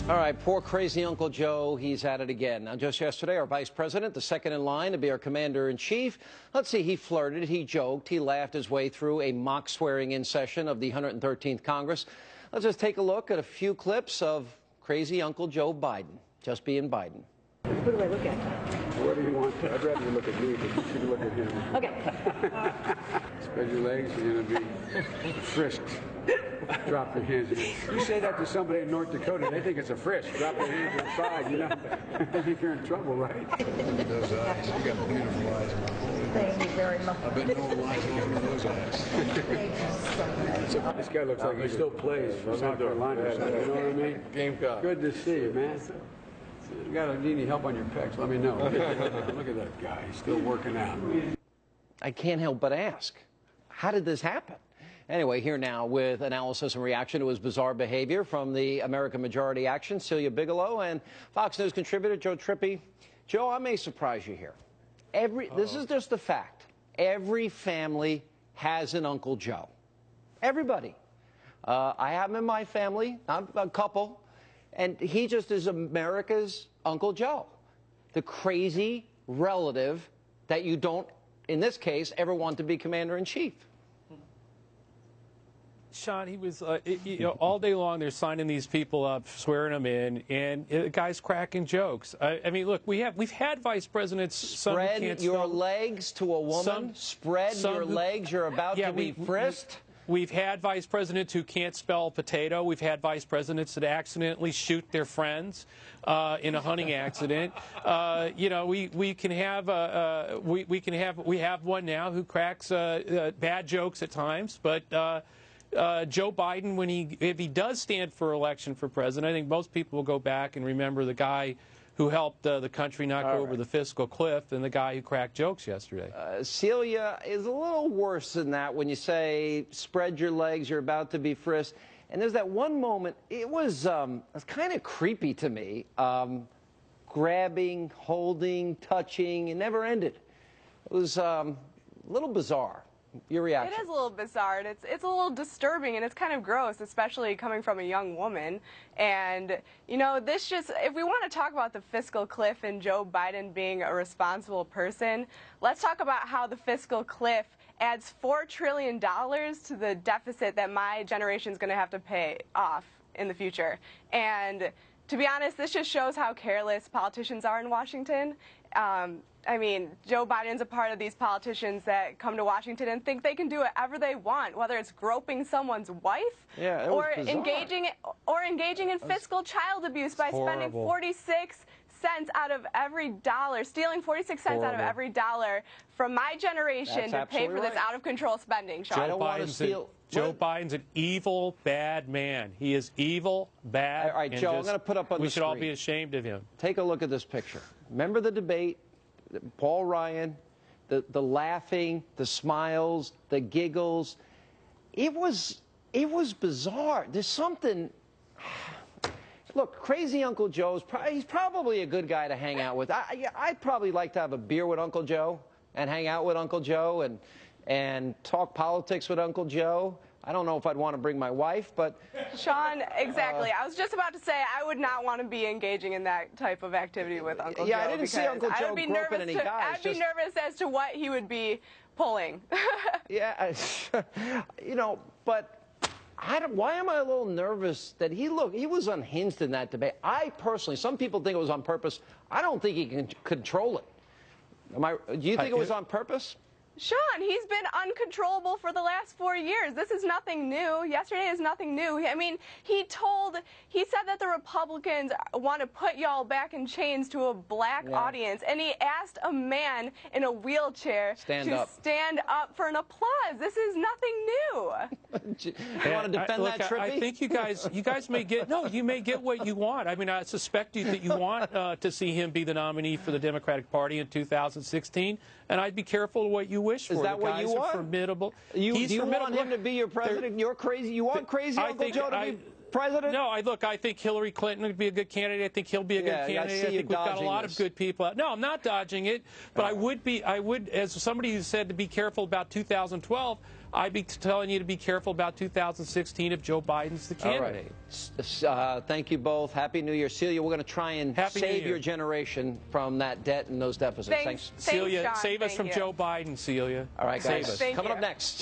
All right, poor crazy Uncle Joe, he's at it again. Now, just yesterday, our vice president, the second in line to be our commander-in-chief, let's see, he flirted, he joked, he laughed his way through a mock swearing-in session of the 113th Congress. Let's just take a look at a few clips of crazy Uncle Joe Biden, just being Biden. Who do I look at? What do you want? I'd rather you look at me, but you should look at him. Okay. Spread your legs, you're going to be frisked. Drop your hands. You say that to somebody in North Dakota, they think it's a frisk. Drop your hands to the side, you know. I think you're in trouble, right? Those eyes. You got beautiful eyes. Thank you very much. I bet no one likes to look at those eyes. Thank you so much. This guy looks like he still plays for South Carolina or something, you know what I mean? Gamecock. Good to see you, man. You need any help on your pecs, let me know. Look at that guy. He's still working out. I can't help but ask, how did this happen? Anyway, here now with analysis and reaction to his bizarre behavior from the American Majority Action, Celia Bigelow, and Fox News contributor Joe Trippi. Joe, I may surprise you here. This is just a fact. Every family has an Uncle Joe. Everybody. I have him in my family, not a couple, and he just is America's Uncle Joe. The crazy relative that you don't, in this case, ever want to be commander-in-chief. Sean, he was, all day long they're signing these people up, swearing them in, and the guy's cracking jokes. I mean, look, we've had vice presidents. Spread your legs to a woman. Spread your legs. You're about to be frisked. We've had vice presidents who can't spell potato. We've had vice presidents that accidentally shoot their friends in a hunting accident. We have one now who cracks bad jokes at times, but Joe Biden, if he does stand for election for president, I think most people will go back and remember the guy who helped the country not go over the fiscal cliff and the guy who cracked jokes yesterday. Celia is a little worse than that when you say, spread your legs, you're about to be frisked. And there's that one moment, it was kind of creepy to me. Grabbing, holding, touching, it never ended. It was a little bizarre. Your reaction? It is a little bizarre. It's a little disturbing, and it's kind of gross, especially coming from a young woman. And, this just, if we want to talk about the fiscal cliff and Joe Biden being a responsible person, let's talk about how the fiscal cliff adds $4 trillion to the deficit that my generation is going to have to pay off in the future. And to be honest, this just shows how careless politicians are in Washington. I mean, Joe Biden's a part of these politicians that come to Washington and think they can do whatever they want, whether it's groping someone's wife or engaging in fiscal child abuse by spending 46 cents out of every dollar, stealing 46 cents out of every dollar from my generation to pay for this out-of-control spending, Sean. I don't want to steal. Joe Biden's an evil, bad man. He is evil, bad. All right, Joe, I'm going to put up on the screen. We should all be ashamed of him. Take a look at this picture. Remember the debate? Paul Ryan, the laughing, the smiles, the giggles. It was bizarre. There's something. Look, crazy Uncle Joe's. He's probably a good guy to hang out with. I'd probably like to have a beer with Uncle Joe and hang out with Uncle Joe and talk politics with Uncle Joe. I don't know if I'd want to bring my wife, but... Sean, exactly. I was just about to say I would not want to be engaging in that type of activity with Uncle Joe. Yeah, I didn't see Uncle Joe groping any guys. I'd be nervous as to what he would be pulling. Yeah, but why am I a little nervous that he was unhinged in that debate? I personally, some people think it was on purpose. I don't think he can control it. Do you think it was on purpose? Sean, he's been uncontrollable for the last 4 years. This is nothing new. Yesterday is nothing new. I mean, he said that the Republicans want to put y'all back in chains to a black audience, and he asked a man in a wheelchair to stand up for an applause. This is nothing new. You want to defend that, Trippi? I think you guys may get, you may get what you want. I mean, I suspect that you want to see him be the nominee for the Democratic Party in 2016, and I'd be careful of what you wish for. Is that what you want? Formidable. Do you want him to be your president? You're crazy. You want crazy Uncle Joe to be president? No, I think Hillary Clinton would be a good candidate. I think he'll be a good candidate. I think we've got a lot of good people. No, I'm not dodging it, but I would, as somebody who said to be careful about 2012, I'd be telling you to be careful about 2016 if Joe Biden's the candidate. All right. Thank you both. Happy New Year. Celia, we're going to try and save your generation from that debt and those deficits. Thanks Celia, Sean. save us from Joe Biden, Celia. All right, guys. Thank Coming you. up next.